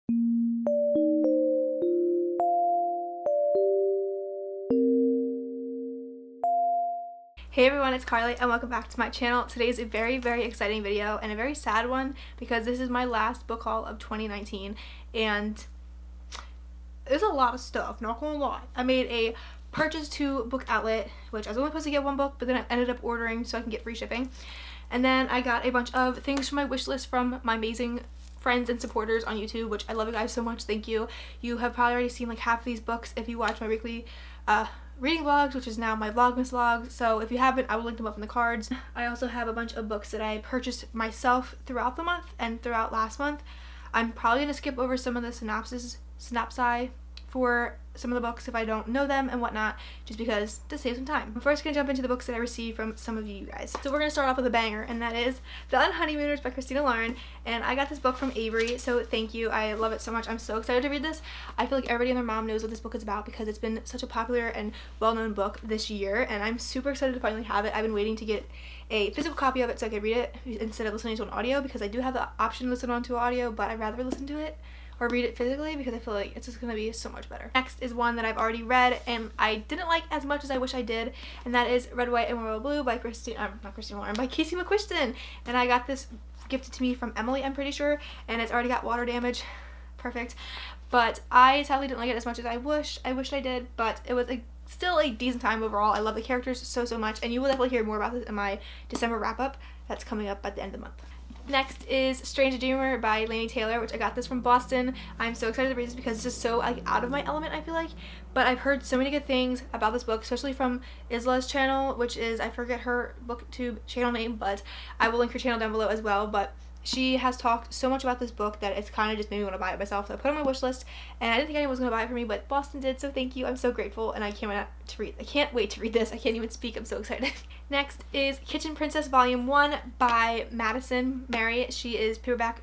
Hey everyone, it's Carly and welcome back to my channel. Today is a very exciting video and a very sad one because this is my last book haul of 2019 and there's a lot of stuff, not gonna lie. I made a purchase to Book Outlet, which I was only supposed to get one book, but then I ended up ordering so I can get free shipping. And then I got a bunch of things from my wish list from my amazing friends and supporters on YouTube, which I love you guys so much. Thank you. You have probably already seen like half of these books if you watch my weekly reading vlogs, which is now my Vlogmas vlog. So if you haven't, I will link them up in the cards. I also have a bunch of books that I purchased myself throughout the month and throughout last month. I'm probably going to skip over some of the synopsi for some of the books if I don't know them and whatnot, just because to save some time. I'm first going to jump into the books that I received from some of you guys. So we're going to start off with a banger, and that is The Unhoneymooners by Christina Laurent, and I got this book from Avery, so thank you. I love it so much. I'm so excited to read this. I feel like everybody and their mom knows what this book is about because it's been such a popular and well-known book this year, and I'm super excited to finally have it. I've been waiting to get a physical copy of it so I could read it instead of listening to an audio, because I do have the option to listen on to an audio, but I'd rather listen to it or read it physically because I feel like it's just gonna be so much better. Next is one that I've already read and I didn't like as much as I wish I did, and that is Red, White, and Royal Blue by by Casey McQuiston. And I got this gifted to me from Emily, I'm pretty sure, and it's already got water damage. Perfect. But I sadly didn't like it as much as I wished I did, but it was still a decent time overall. I love the characters so much, and you will definitely hear more about this in my December wrap-up that's coming up at the end of the month. Next is Strange Dreamer by Laini Taylor, which I got this from Boston. I'm so excited to read this because it's just so like out of my element, I feel like. But I've heard so many good things about this book, especially from Isla's channel, which is, I forget her booktube channel name, but I will link her channel down below as well. But she has talked so much about this book that it's kind of just made me want to buy it myself. So I put it on my wish list, and I didn't think anyone was going to buy it for me, but Boston did, so thank you. I'm so grateful, and I can't wait to read this. I can't even speak. I'm so excited. Next is Kitchen Princess Volume 1 by Madison Mary. She is paperback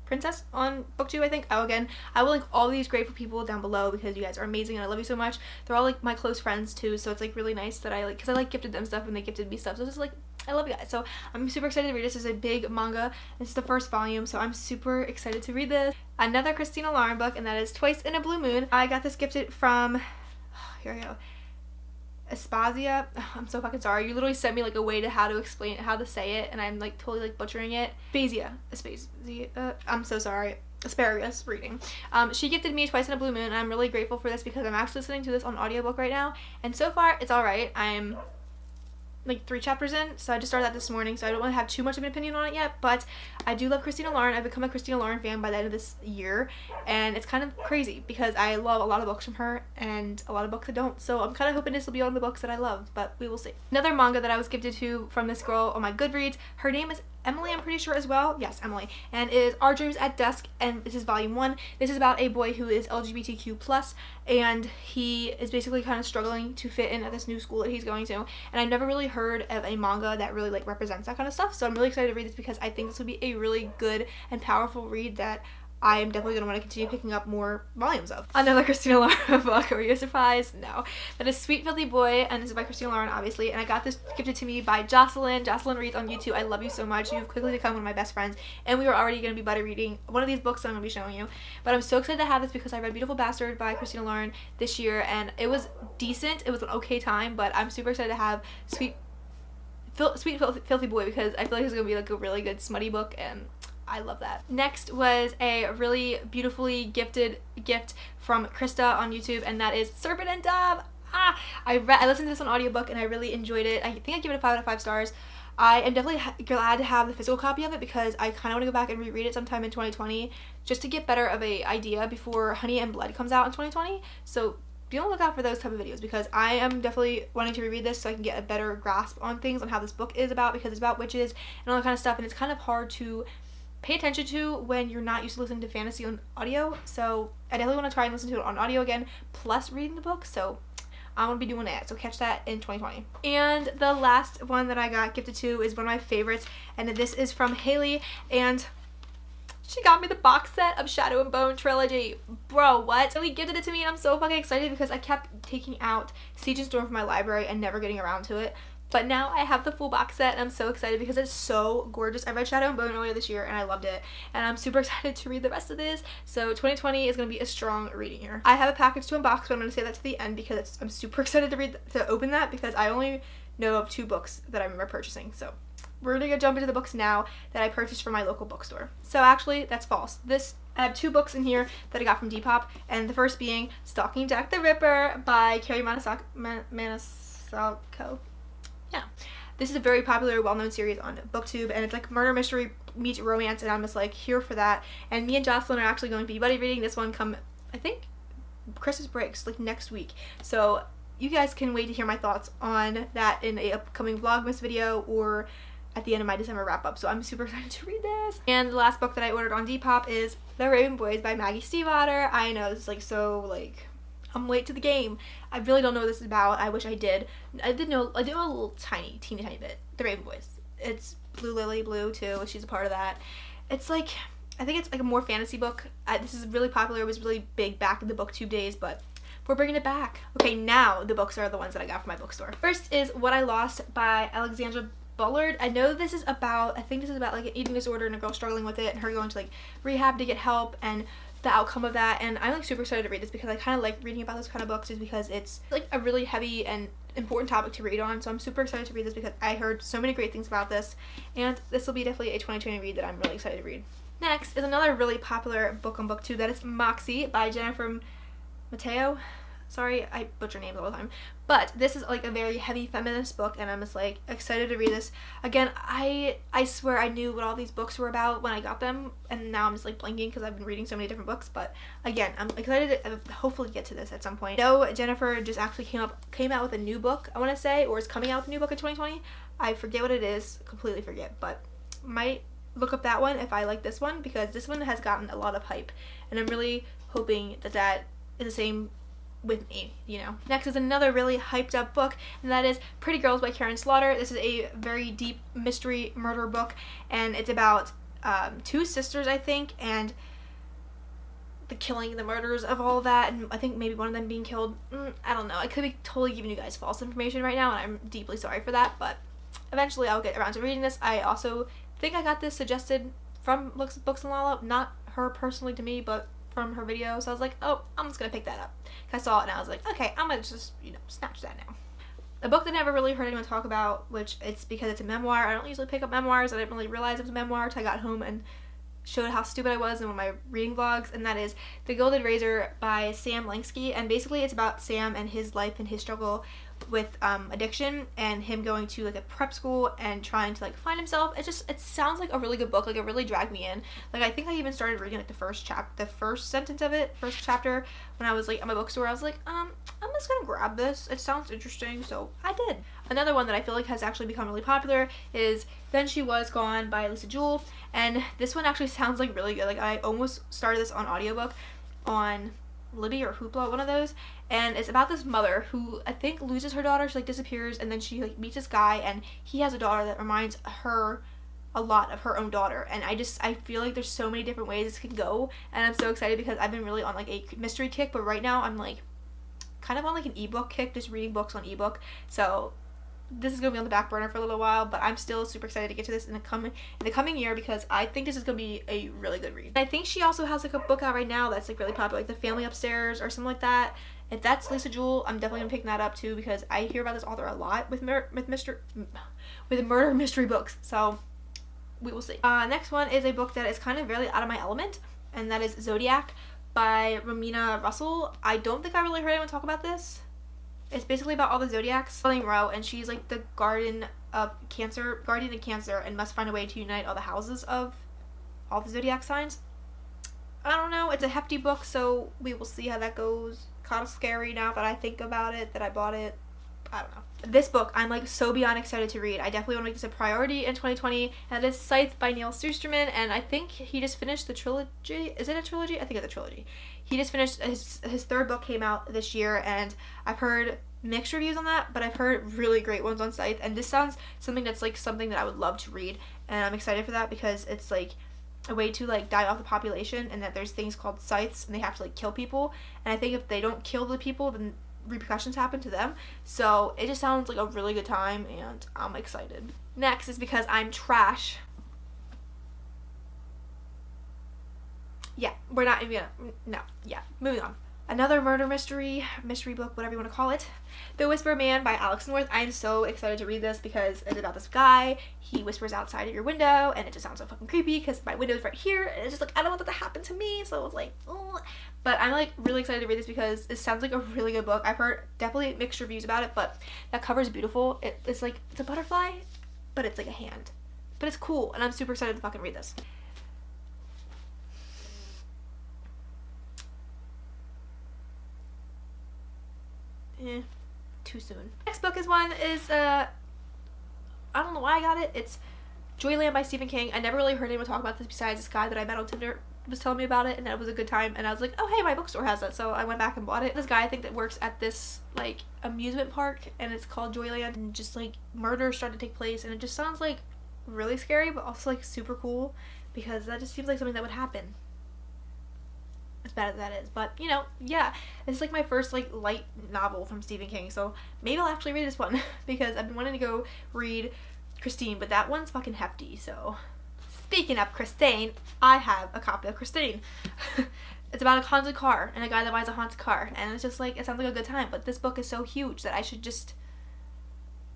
princess on booktube, I think. Oh, again, I will link all these grateful people down below because you guys are amazing and I love you so much. They're all like my close friends too, so it's like really nice that I like, because I like gifted them stuff and they gifted me stuff, so it's just like I love you guys. So I'm super excited to read this. It's a big manga. This is the first volume, so I'm super excited to read this. Another Christina Laurent book, and that is Twice in a Blue Moon. I got this gifted from, here we go, Aspasia. I'm so fucking sorry. You literally sent me like a way to how to say it, and I'm like totally like butchering it. Aspasia. I'm so sorry. Asparagus reading. She gifted me Twice in a Blue Moon, and I'm really grateful for this because I'm actually listening to this on audiobook right now, and so far it's alright. I'm like 3 chapters in, so I just started that this morning, so I don't want to have too much of an opinion on it yet, but I do love Christina Laurent. I've become a Christina Laurent fan by the end of this year, and it's kind of crazy because I love a lot of books from her and a lot of books I don't, so I'm kind of hoping this will be on the books that I love, but we will see. Another manga that I was gifted to from this girl on my Goodreads, her name is Emily, I'm pretty sure as well. Yes, Emily. And it is Our Dreams at Dusk, and this is volume 1. This is about a boy who is LGBTQ+, and he is basically kind of struggling to fit in at this new school that he's going to. And I've never really heard of a manga that really like represents that kind of stuff, so I'm really excited to read this because I think this will be a really good and powerful read that I am definitely going to want to continue picking up more volumes of. Another Christina Laurent book. Are you surprised? No. That is Sweet Filthy Boy, and this is by Christina Laurent, obviously, and I got this gifted to me by Jocelyn. Jocelyn reads on YouTube. I love you so much. You've quickly become one of my best friends, and we are already going to be buddy reading one of these books that I'm going to be showing you. But I'm so excited to have this because I read Beautiful Bastard by Christina Laurent this year, and it was decent. It was an okay time, but I'm super excited to have Sweet Filthy Boy because I feel like it's going to be like a really good smutty book, and I love that. Next was a really beautifully gifted gift from Krista on YouTube, and that is Serpent and Dove. I listened to this on audiobook and I really enjoyed it. I think I give it a 5 out of 5 stars. I am definitely glad to have the physical copy of it because I kind of want to go back and reread it sometime in 2020 just to get better of a idea before Honey and Blood comes out in 2020. So be on the lookout for those type of videos because I am definitely wanting to reread this so I can get a better grasp on things, on how this book is about, because it's about witches and all that kind of stuff, and it's kind of hard to pay attention to when you're not used to listening to fantasy on audio. So I definitely want to try and listen to it on audio again plus reading the book, so I'm gonna be doing that, so catch that in 2020. And the last one that I got gifted to is one of my favorites, and this is from Haley, and she got me the box set of Shadow and Bone trilogy. Bro, what? Haley gifted it to me, and I'm so fucking excited because I kept taking out Siege and Storm from my library and never getting around to it. But now I have the full box set and I'm so excited because it's so gorgeous. I read Shadow and Bone earlier this year and I loved it. And I'm super excited to read the rest of this. So 2020 is going to be a strong reading year. I have a package to unbox, but I'm going to save that to the end because I'm super excited to open that because I only know of 2 books that I remember purchasing. So we're going to jump into the books now that I purchased from my local bookstore. So actually, that's false. I have 2 books in here that I got from Depop, and the first being Stalking Jack the Ripper by Karin Maniscalco. Yeah, this is a very popular, well-known series on BookTube, and it's like murder mystery meets romance, and I'm just like here for that. And me and Jocelyn are actually going to be buddy reading this one come, I think, Christmas breaks, like next week. So you guys can wait to hear my thoughts on that in a upcoming Vlogmas video or at the end of my December wrap-up. So I'm super excited to read this. And the last book that I ordered on Depop is The Raven Boys by Maggie Stiefvater. I know this is like so like I'm late to the game. I really don't know what this is about. I wish I did. I do know a little teeny tiny bit. The Raven Boys. It's Blue Lily Blue too. She's a part of that. It's like, I think it's like a more fantasy book. This is really popular. It was really big back in the BookTube days, but we're bringing it back. Okay, now the books are the ones that I got from my bookstore. First is What I Lost by Alexandra. Bullard. I know this is about, I think this is about like an eating disorder and a girl struggling with it and her going to like rehab to get help and the outcome of that. And I'm like super excited to read this because I kind of like reading about those kind of books just because it's like a really heavy and important topic to read on. So I'm super excited to read this because I heard so many great things about this, and this will be definitely a 2020 read that I'm really excited to read. Next is another really popular book on BookTube that is Moxie by Jennifer Mateo. Sorry, I butcher names all the time. But this is like a very heavy feminist book, and I'm just like excited to read this. Again, I swear I knew what all these books were about when I got them, and now I'm just like blanking because I've been reading so many different books. But again, I'm excited to hopefully get to this at some point. No, Jennifer just actually came out with a new book, I want to say, or is coming out with a new book in 2020. I forget what it is, completely forget, but might look up that one if I like this one because this one has gotten a lot of hype, and I'm really hoping that that is the same with me, you know. Next is another really hyped up book, and that is Pretty Girls by Karin Slaughter. This is a very deep mystery murder book, and it's about 2 sisters, I think, and the killing, the murders of all that, and I think maybe one of them being killed. I don't know. I could be totally giving you guys false information right now, and I'm deeply sorry for that, but eventually I'll get around to reading this. I also think I got this suggested from Books and Lala, not her personally to me, but from her video, so I was like, oh, I'm just gonna pick that up. I saw it and I was like, okay, I'm gonna just, you know, snatch that now. A book that I never really heard anyone talk about, which it's because it's a memoir. I don't usually pick up memoirs. I didn't really realize it was a memoir until I got home and showed how stupid I was in one of my reading vlogs, and that is The Gilded Razor by Sam Langsky. And basically it's about Sam and his life and his struggle with addiction and him going to like a prep school and trying to like find himself. It sounds like a really good book. Like, it really dragged me in. Like, I think I even started reading like the first sentence of it, first chapter, when I was like at my bookstore. I was like, I'm just gonna grab this, it sounds interesting, so I did. Another one that I feel like has actually become really popular is Then She Was Gone by Lisa Jewell, and this one actually sounds like really good. Like, I almost started this on audiobook on Libby or Hoopla, one of those, and it's about this mother who I think loses her daughter. She like disappears, and then she like meets this guy, and he has a daughter that reminds her a lot of her own daughter. And I feel like there's so many different ways this can go, and I'm so excited because I've been really on like a mystery kick, but right now I'm like kind of on like an ebook kick, just reading books on ebook. So this is gonna be on the back burner for a little while, but I'm still super excited to get to this in the coming year because I think this is gonna be a really good read. I think she also has like a book out right now that's like really popular, like The Family Upstairs or something like that. If that's Lisa Jewell, I'm definitely gonna pick that up too because I hear about this author a lot with murder mystery books. So we will see. Next one is a book that is kind of really out of my element, and that is Zodiac by Romina Russell. I don't think I really heard anyone talk about this. It's basically about all the Zodiacs playing row, and she's like the guardian of Cancer, and must find a way to unite all the houses of all the Zodiac signs. I don't know. It's a hefty book, so we will see how that goes. Kind of scary now that I think about it, that I bought it. I don't know. This book I'm like so beyond excited to read. I definitely want to make this a priority in 2020, and it is Scythe by Neil Susterman, and I think he just finished the trilogy. Is it a trilogy? I think it's a trilogy. He just finished his 3rd book, came out this year, and I've heard mixed reviews on that, but I've heard really great ones on Scythe, and this sounds something that's like something that I would love to read, and I'm excited for that because it's like a way to like die off the population, and that there's things called scythes and they have to like kill people, and I think if they don't kill the people, then repercussions happen to them. So it just sounds like a really good time, and I'm excited. Next is Because I'm Trash. Yeah, we're not even gonna, no, yeah, moving on. Another murder mystery book, whatever you want to call it. The Whisper Man by Alexandra. I'm so excited to read this because it's about this guy. He whispers outside of your window, and it just sounds so fucking creepy because my window's right here, and it's just like, I don't want that to happen to me, so I was like, oh. But I'm like really excited to read this because it sounds like a really good book. I've heard definitely mixed reviews about it, but that cover is beautiful. It's like, it's a butterfly, but it's like a hand. But it's cool, and I'm super excited to fucking read this. Too soon. Next book is I don't know why I got it. It's Joyland by Stephen King. I never really heard anyone talk about this besides this guy that I met on Tinder was telling me about it, and that was a good time, and I was like, oh hey, my bookstore has it, so I went back and bought it. This guy I think that works at this like amusement park, and it's called Joyland, and just like murder started to take place, and it just sounds like really scary but also like super cool because that just seems like something that would happen. As bad as that is, but you know, yeah, it's like my first like light novel from Stephen King, so maybe I'll actually read this one because I've been wanting to go read Christine, but that one's fucking hefty. So speaking of Christine, I have a copy of Christine. It's about a haunted car and a guy that buys a haunted car, and it's just like, it sounds like a good time, but this book is so huge that I should just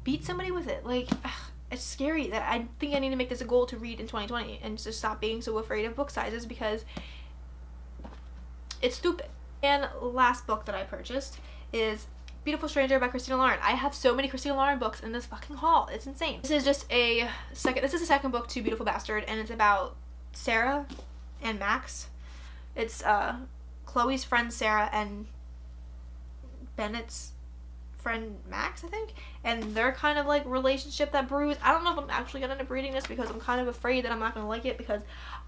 beat somebody with it. Like, ugh, it's scary that I think I need to make this a goal to read in 2020 and just stop being so afraid of book sizes because it's stupid. And last book that I purchased is Beautiful Stranger by Christina Lauren. I have so many Christina Lauren books in this fucking haul. It's insane. This is just a second book to Beautiful Bastard, and it's about Sarah and Max. It's Chloe's friend Sarah and Bennett's friend Max, I think, and their kind of like relationship that brews. I don't know if I'm actually gonna end up reading this because I'm kind of afraid that I'm not gonna like it because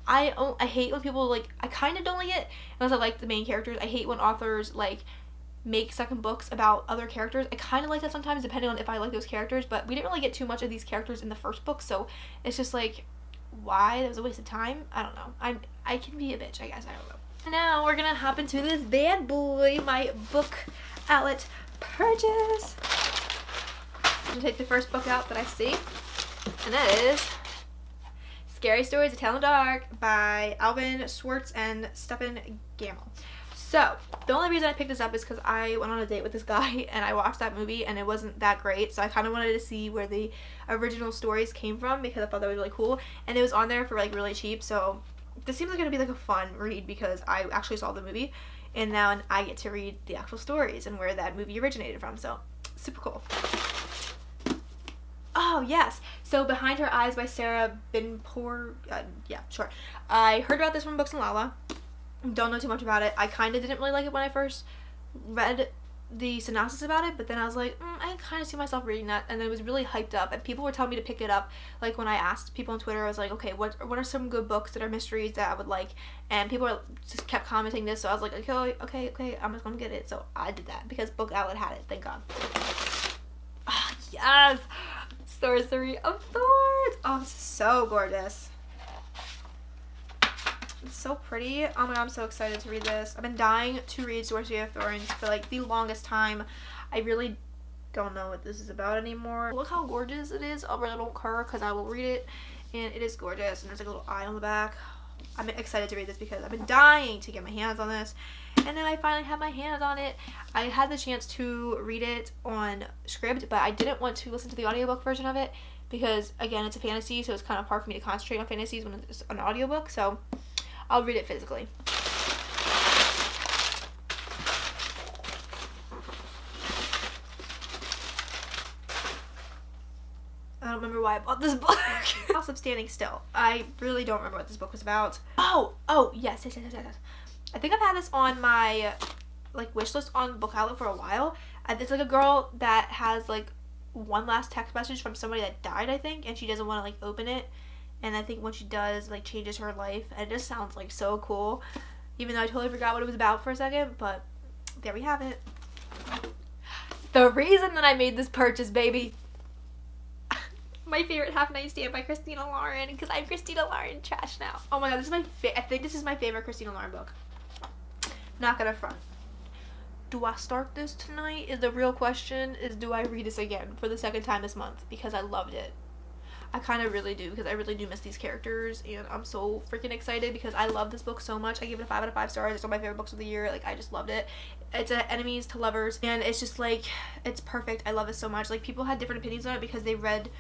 I hate when people like, I kind of don't like it unless I like the main characters. I hate when authors like make second books about other characters. I kind of like that sometimes depending on if I like those characters, but we didn't really get too much of these characters in the first book, so it's just like, why? That was a waste of time. I don't know. I can be a bitch, I guess. I don't know. Now we're gonna hop into this bad boy, my book outlet purchase. I'm gonna take the first book out that I see, and that is Scary Stories to Tell in the Dark by Alvin Schwartz and Stephen Gamble. So, the only reason I picked this up is because I went on a date with this guy and I watched that movie and it wasn't that great, so I kind of wanted to see where the original stories came from because I thought that was really cool, and it was on there for like really cheap, so this seems like going to be like a fun read because I actually saw the movie and now I get to read the actual stories and where that movie originated from, so super cool. Oh yes, so Behind Her Eyes by Sarah Binpour, yeah, sure. I heard about this from Books and Lala. Don't know too much about it. I kind of didn't really like it when I first read the synopsis about it, but then I was like, I can kind of see myself reading that, and then it was really hyped up, and people were telling me to pick it up. Like when I asked people on Twitter, I was like, okay, what are some good books that are mysteries that I would like, and people just kept commenting this, so I was like, okay, I'm just gonna get it. So I did that because Book Outlet had it, thank God. Oh, yes! Sorcery of Thorns! Oh, this is so gorgeous. It's so pretty. Oh my god, I'm so excited to read this. I've been dying to read Sorcery of Thorns for like the longest time. I really don't know what this is about anymore. Look how gorgeous it is. I'll really don't care because I will read it, and it is gorgeous, and there's like a little eye on the back. I'm excited to read this because I've been dying to get my hands on this, and then I finally have my hands on it. I had the chance to read it on Scribd, but I didn't want to listen to the audiobook version of it because again, it's a fantasy, so it's kind of hard for me to concentrate on fantasies when it's an audiobook, so I'll read it physically. I don't remember why I bought this book. House of Standing Still. I really don't remember what this book was about. Oh, yes. I think I've had this on my like wish list on Book Outlet for a while. It's like a girl that has like one last text message from somebody that died, I think, and she doesn't want to like open it. And I think when she does, like, changes her life. And it just sounds, like, so cool. Even though I totally forgot what it was about for a second. But there we have it. The reason that I made this purchase, baby. My favorite Half Nightstand by Christina Lauren. Because I'm Christina Lauren trash now. Oh my god, this is I think this is my favorite Christina Lauren book. Not gonna front. do I start this tonight is the real question, is do I read this again for the second time this month, because I loved it. I kind of really do, because I really do miss these characters, and I'm so freaking excited because I love this book so much. I give it a 5 out of 5 stars. It's one of my favorite books of the year. Like, I just loved it. It's a enemies to lovers, and it's just like, it's perfect. I love it so much. Like, people had different opinions on it because they read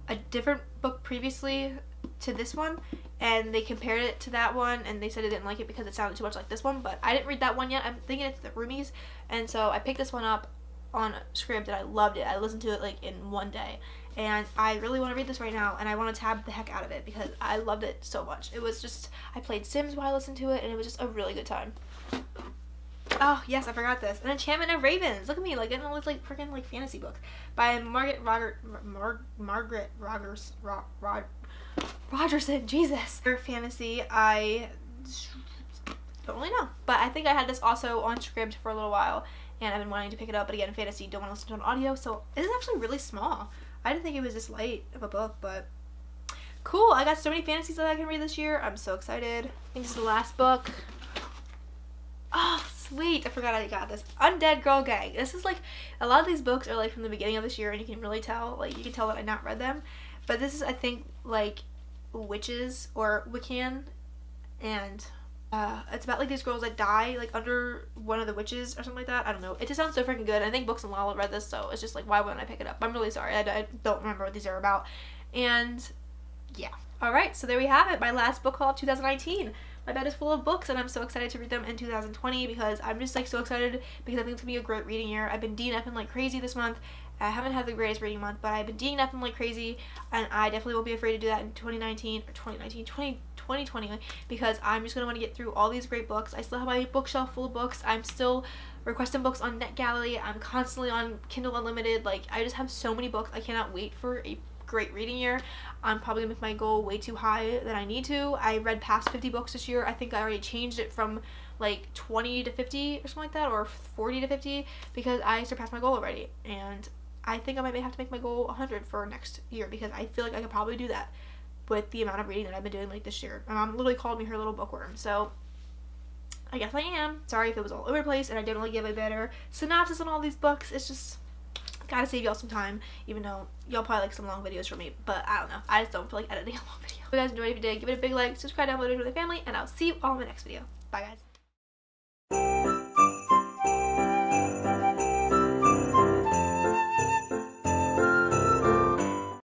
a different book previously to this one, and they compared it to that one, and they said they didn't like it because it sounded too much like this one, but I didn't read that one yet. I'm thinking it's the Roomies, and so I picked this one up on Scribd, and I loved it. I listened to it like in one day, and I really want to read this right now, and I want to tab the heck out of it because I loved it so much. It was just, I played Sims while I listened to it, and it was just a really good time. Oh yes, I forgot this. An Enchantment of Ravens. Look at me, like getting all these like freaking like fantasy books by Margaret Rogerson. Jesus. For fantasy, I don't really know, but I think I had this also on Scribd for a little while, and I've been wanting to pick it up. But again, fantasy, don't want to listen to an audio, so this is actually really small. I didn't think it was this light of a book, but cool. I got so many fantasies that I can read this year. I'm so excited. I think this is the last book. Oh, sweet. I forgot I got this. Undead Girl Gang. This is like, a lot of these books are like from the beginning of this year, and you can really tell, like, you can tell that I not read them. But this is, I think, like, witches or Wiccan, and it's about like these girls that die like under one of the witches or something like that. I don't know. It just sounds so freaking good. I think Books and Lala read this, so it's just like, why wouldn't I pick it up? I'm really sorry. I don't remember what these are about. And yeah. Alright, so there we have it. My last book haul of 2019. My bed is full of books, and I'm so excited to read them in 2020 because I'm just like so excited because I think it's gonna be a great reading year. I've been DNFing like crazy this month. I haven't had the greatest reading month, but I've been DNFing like crazy, and I definitely won't be afraid to do that in 2020 because I'm just gonna want to get through all these great books. I still have my bookshelf full of books. I'm still requesting books on NetGalley. I'm constantly on Kindle Unlimited. Like, I just have so many books. I cannot wait for a great reading year. I'm probably gonna make my goal way too high than I need to. I read past 50 books this year. I think I already changed it from like 20 to 50 or something like that, or 40 to 50, because I surpassed my goal already, and I think I might have to make my goal 100 for next year because I feel like I could probably do that with the amount of reading that I've been doing like this year. My mom literally called me her little bookworm, so I guess I am. Sorry if it was all over the place and I didn't really give a better synopsis on all these books. It's just, gotta save y'all some time, even though y'all probably like some long videos from me, but I don't know. I just don't feel like editing a long video. If you guys enjoyed it, if you did, give it a big like, subscribe down below to the family, and I'll see you all in the next video. Bye guys.